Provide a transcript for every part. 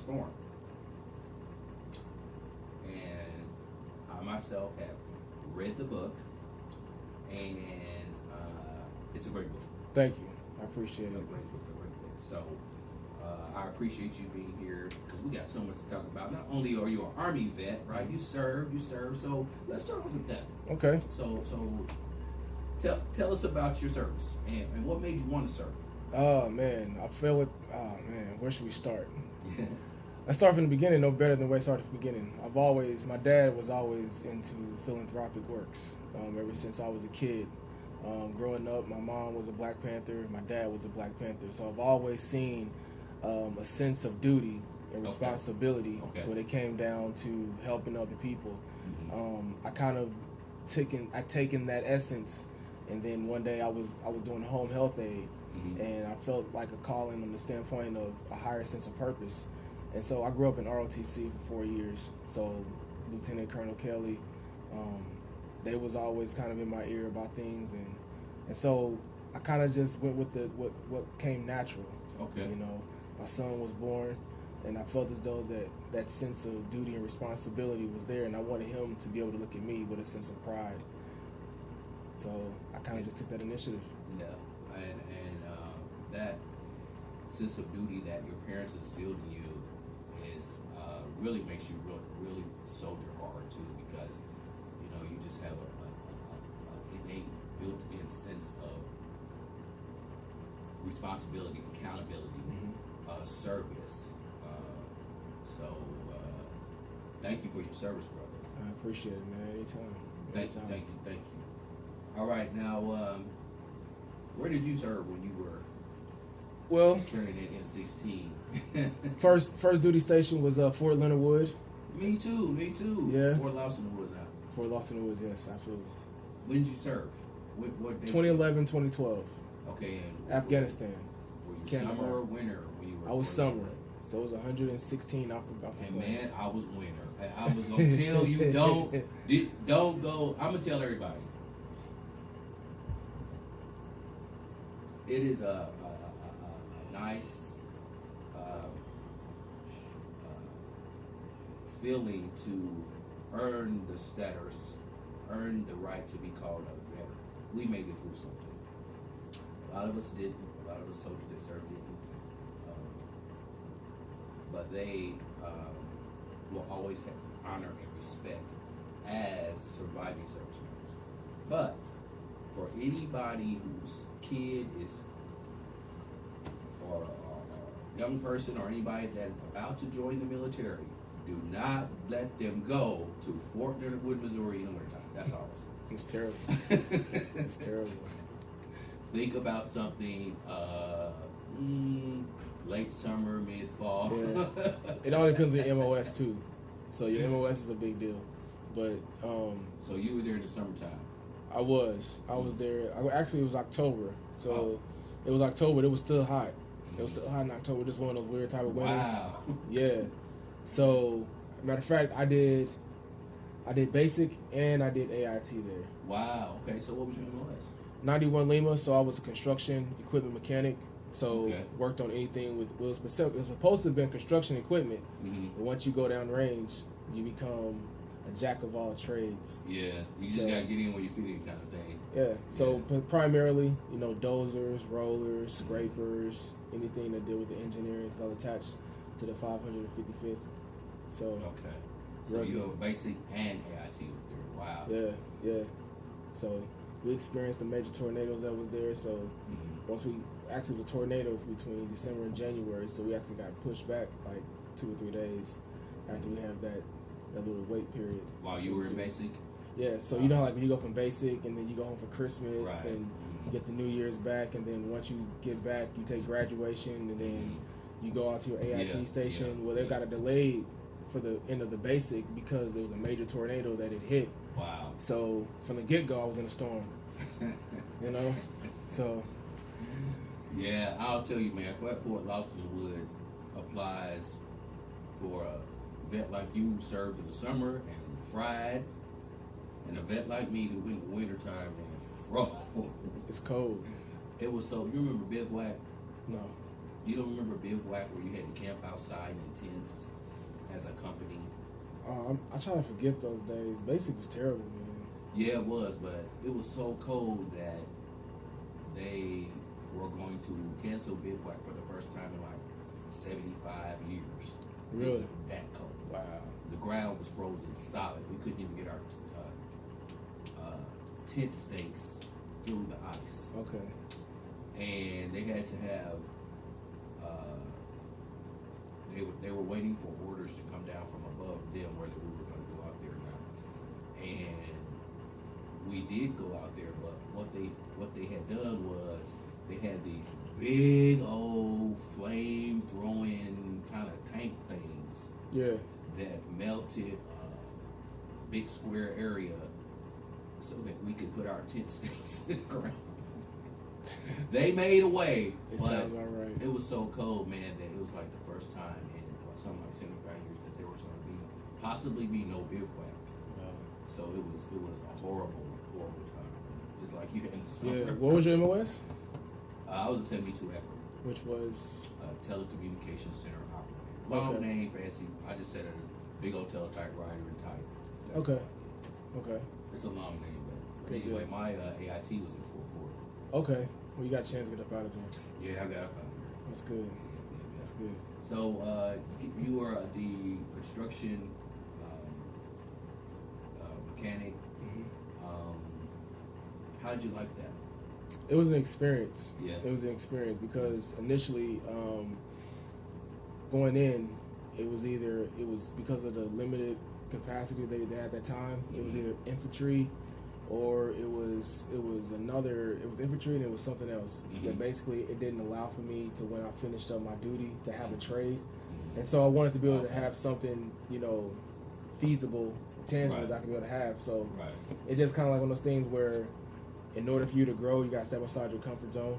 storm. And I myself have read the book, and it's a great book. Thank you. I appreciate A it. great book, a great book. So I appreciate you being here because we got so much to talk about. Not only are you an Army vet, right? You serve. So let's start off with that. Okay. So tell us about your service and what made you want to serve. Oh man, I feel it. Oh man, where should we start? Let's start from the beginning. No better than the way I started from the beginning. My dad was always into philanthropic works ever since I was a kid. Growing up, my mom was a Black Panther, my dad was a Black Panther. So I've always seen a sense of duty and responsibility when it came down to helping other people. I kind of taken that essence, and then one day I was doing home health aid, and I felt like a calling on the standpoint of a higher sense of purpose. And so I grew up in ROTC for 4 years. So Lieutenant Colonel Kelly, they was always kind of in my ear about things, and so I kind of just went with what came natural. Okay. You know, my son was born, and I felt as though that sense of duty and responsibility was there, and I wanted him to be able to look at me with a sense of pride. So I kind of just took that initiative. Yeah, and that sense of duty that your parents instilled in you is really makes you really soldier hard too, because you know you just have a innate built-in sense of responsibility, accountability, service. So thank you for your service, brother. I appreciate it, man. Anytime. Thank you. All right, now where did you serve when you were carrying that M16? First duty station was Fort Leonard Wood. Me too. Yeah. Fort Lawson Woods now. Fort Lawson Woods, yes, absolutely. When did you serve? What day? 2011, 2012. Okay, and Afghanistan. Were you Canada. summer or winter when you were? I was Fort summer, Leonard? so it was 116 off the And plane. man, I was winter. I was gonna tell you don't go. I'm gonna tell everybody. It is a nice feeling to earn the status, earn the right to be called a veteran. We made it through something. A lot of us didn't. A lot of us soldiers that served didn't. But they will always have honor and respect as surviving service members. But for anybody whose kid is or a young person or anybody that is about to join the military, do not let them go to Fort Leonard Wood, Missouri in the wintertime. That's all I'm saying. It's terrible. It's terrible. Think about something late summer, mid fall. Yeah. It all depends on your MOS too. So your MOS is a big deal. But So you were there in the summertime. I was there. Actually, it was October. So it was October. It was still hot. It was still hot in October. Just one of those weird type of winters. Wow. Yeah. So matter of fact, I did basic and I did AIT there. Wow. Okay. So what was your MOS? 91 Lima. So I was a construction equipment mechanic. So Okay. worked on anything with wheels. It was supposed to have been construction equipment. Mm-hmm. But once you go down range, you become a jack of all trades. Yeah. You just So- gotta get in where you fit in, kind of thing. Yeah. So primarily, dozers, rollers, scrapers, anything that deal with the engineering. Because I was attached to the 555th. So Okay. So Rugged. you're basic and AIT was there. Wow. yeah. So we experienced the major tornadoes that was there. So Mhm. once we actually the tornado between December and January, so we actually got pushed back like 2 or 3 days after we have that little wait period. While you were in basic. Yeah, so you know how, like when you go from basic and then you go home for Christmas Right. and you get the New Year's back, and then once you get back, you take graduation and then you go out to your AIT Yeah, station. yeah, Well, they yeah. got a delay for the end of the basic because there was a major tornado that had hit. Wow. So from the get-go, I was in a storm, So Yeah, I'll tell you, man. Fort Lawson Woods applies for a vet like you who served in the summer and fried, and a vet like me who went in the wintertime and froze. it's cold. It was so. You remember bivouac? No. You don't remember Bivouac where you had to camp outside in tents as a company? I try to forget those days. Basic was terrible, man. Yeah, it was, but it was so cold that they were going to cancel Bivouac for the first time in like 75 years. Really? It was that cold. Wow. The ground was frozen solid. We couldn't even get our tent stakes through the ice. Okay. And they had to have they were waiting for orders to come down from above them whether we were going to go out there or not. And we did go out there, but what they had done was they had these big old flame throwing kind of tank things Yeah. that melted a big square area so that we could put our tent stakes in the ground. They made a way, It but sounds about right. it was so cold, man, that it was like the first time in something like 75 years that there was going to possibly be no bivouac. Wow. So it was a horrible time, just like you had in the summer. Yeah. What was your MOS? I was a 72 Echo, Which was telecommunications center operator. Long Okay. name, fancy. I just said a big old teletypewriter and type. That's okay. all. Okay. It's a long name, but Good anyway, deal. my AIT was in Fort Worth. Okay. Well, you got a chance to get up out of there. Yeah, I got up out there. That's good. That's good. So you are the construction mechanic. Hmm. How did you like that? It was an experience. Yeah. It was an experience because initially, going in, it was because of the limited capacity they had at that time. It was either infantry, or it was infantry, and it was something else. Mhm. That basically it didn't allow for me to, when I finished up my duty, to have a trade, and so I wanted to be able to have something, feasible, tangible Right. that I could be able to have. So Right. it's just kind of like one of those things where, in order for you to grow, you got to step outside your comfort zone.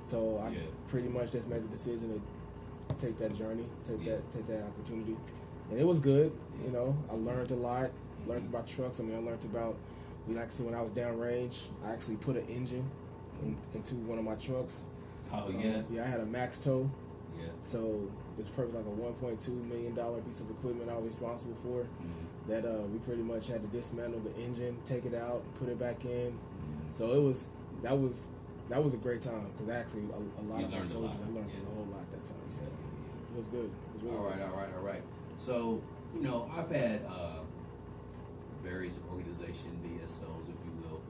So I Yeah. pretty much just made the decision to take that journey, take Yeah. that opportunity, and it was good. I learned a lot. Learned about trucks. I learned about, like I said, when I was downrange, I actually put an engine into one of my trucks. Oh yeah. Yeah, I had a max tow, Yeah. so it's probably like a $1.2 million piece of equipment I was responsible for. Mhm. That we pretty much had to dismantle the engine, take it out, put it back in. Mhm. So that was a great time because actually a lot You of my learned a soldiers, lot, I learned yeah. a whole lot that time. So it was good. It was really All right, good. all right. So, I've had various organization VSOs, if you will,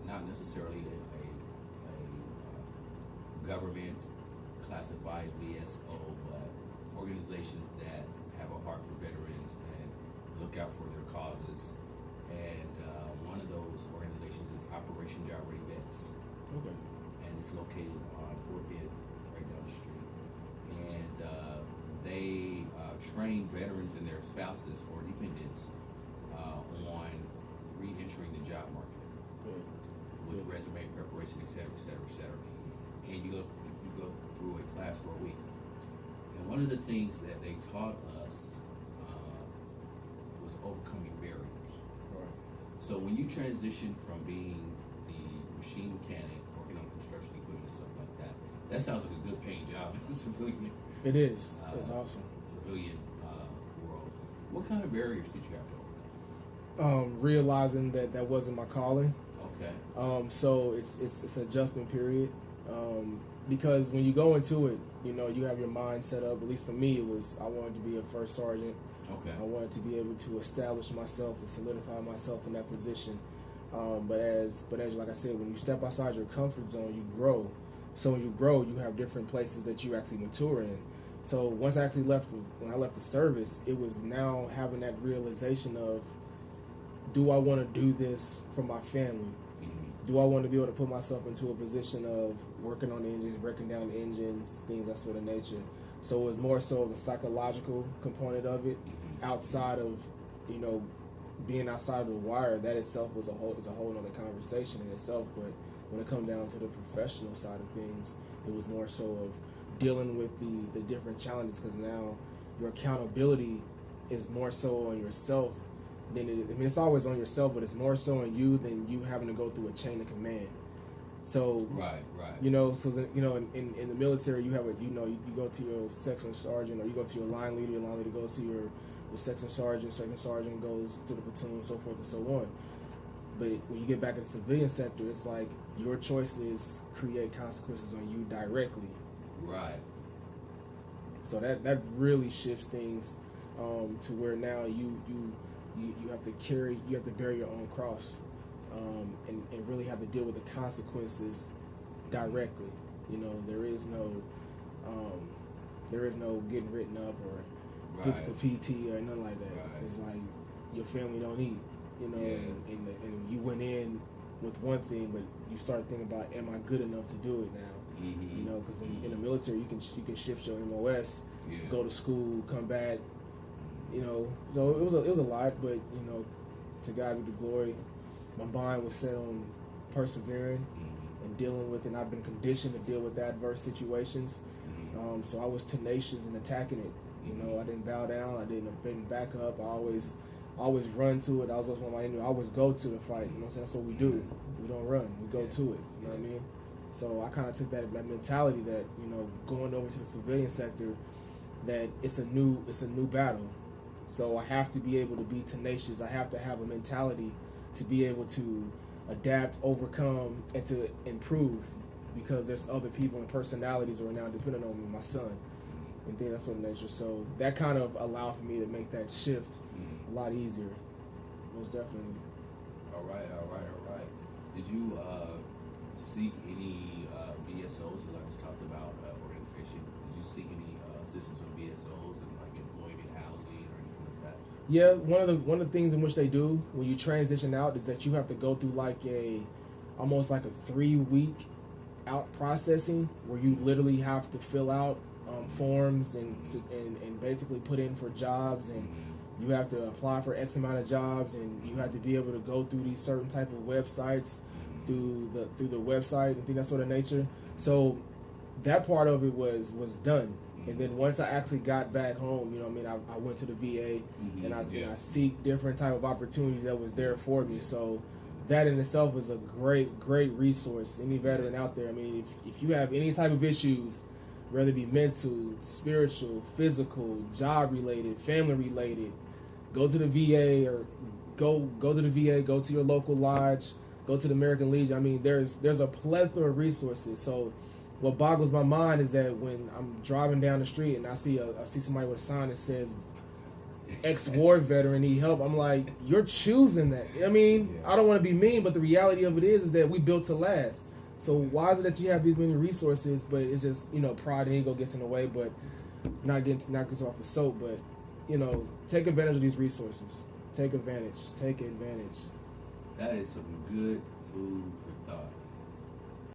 not necessarily a government classified VSO, but organizations that have a heart for veterans and look out for their causes. And one of those organizations is Operation Job Ready Vets. Okay. And it's located on Fort Pitt, right down the street. And they train veterans and their spouses or dependents on re-entering the job market Good. with resume preparation, et cetera, et cetera, et cetera. And you go through a class for a week. And one of the things that they taught us was overcoming barriers. All right. So when you transition from being the machine mechanic, working on construction equipment, stuff like that, that sounds like a good paying job in the civilian It is. It's awesome. civilian world. What kind of barriers did you have to overcome? Realizing that wasn't my calling. Okay. So it's an adjustment period. Because when you go into it, you have your mind set up. At least for me, it was, I wanted to be a first sergeant. Okay. I wanted to be able to establish myself and solidify myself in that position. But as like I said, when you step outside your comfort zone, you grow. So when you grow, you have different places that you actually mature in. So once I actually when I left the service, it was now having that realization of, do I want to do this for my family? Mhm. Do I want to be able to put myself into a position of working on the engines, breaking down engines, things that sort of nature? So it was more so the psychological component of it, Mhm. outside of, being outside of the wire. That itself is a whole other conversation in itself. But when it comes down to the professional side of things, it was more so of dealing with the different challenges, because now your accountability is more so on yourself than it's always on yourself, but it's more so on you than you having to go through a chain of command. So Right. you know, so that, you know, in the military, you have a, you know, you go to your section sergeant, or you go to your line leader goes to your section sergeant goes to the platoon, so forth and so on. But when you get back in the civilian sector, it's like your choices create consequences on you directly. Right. So that really shifts things to where now you have to bear your own cross, and really have to deal with the consequences directly. You know, there is no getting written up or physical PT or nothing like that. Right. It's like your family don't eat. You know, Yeah. and you went in with one thing, but you start thinking about, am I good enough to do it now? Mm-hmm. You know, because in the military, you can shift your MOS, Yeah. go to school, come back. You know, so it was a lot, but you know, to God be the glory. My mind was set on persevering Mm-hmm. and dealing with it. And I've been conditioned to deal with adverse situations. Mm-hmm. So I was tenacious in attacking it. You know, I didn't bow down. I didn't back up. I always run to it. I was one of my enemies. I always go to the fight. You know what I'm saying? That's what we do. We don't run. We go to it. You know what I mean? So I kind of took that mentality that, you know, going over to the civilian sector, that it's a new battle. So I have to be able to be tenacious. I have to have a mentality to be able to adapt, overcome, and to improve, because there's other people and personalities who are now dependent on me, my son, and things of that sort of nature. So that kind of allowed for me to make that shift a lot easier. Most definitely. All right. Did you seek any VSOs? Like I just talked about organization. Did you seek any assistance from VSOs and like employment, housing, or anything like that? Yeah, one of the things in which they do when you transition out is that you have to go through like almost like a 3-week out processing, where you literally have to fill out forms and basically put in for jobs, and you have to apply for X amount of jobs, and you have to be able to go through these certain type of websites, through the website and things that sort of nature. So that part of it was done. And then once I actually got back home, you know what I mean, I went to the VA, and I seek different type of opportunity that was there for me. So that in itself was a great resource. Any veteran out there, I mean, if you have any type of issues, whether it be mental, spiritual, physical, job related, family related, go to the VA, or go to the VA, go to your local lodge, go to the American Legion. I mean, there's a plethora of resources. So what boggles my mind is that when I'm driving down the street and I see somebody with a sign that says ex-war veteran need help, I'm like, you're choosing that. I mean, I don't want to be mean, but the reality of it is that we built to last. So why is it that you have these many resources, but it's just, you know, pride and ego gets in the way, but not getting off the soap, but, you know, take advantage of these resources. Take advantage. That is some good food for thought.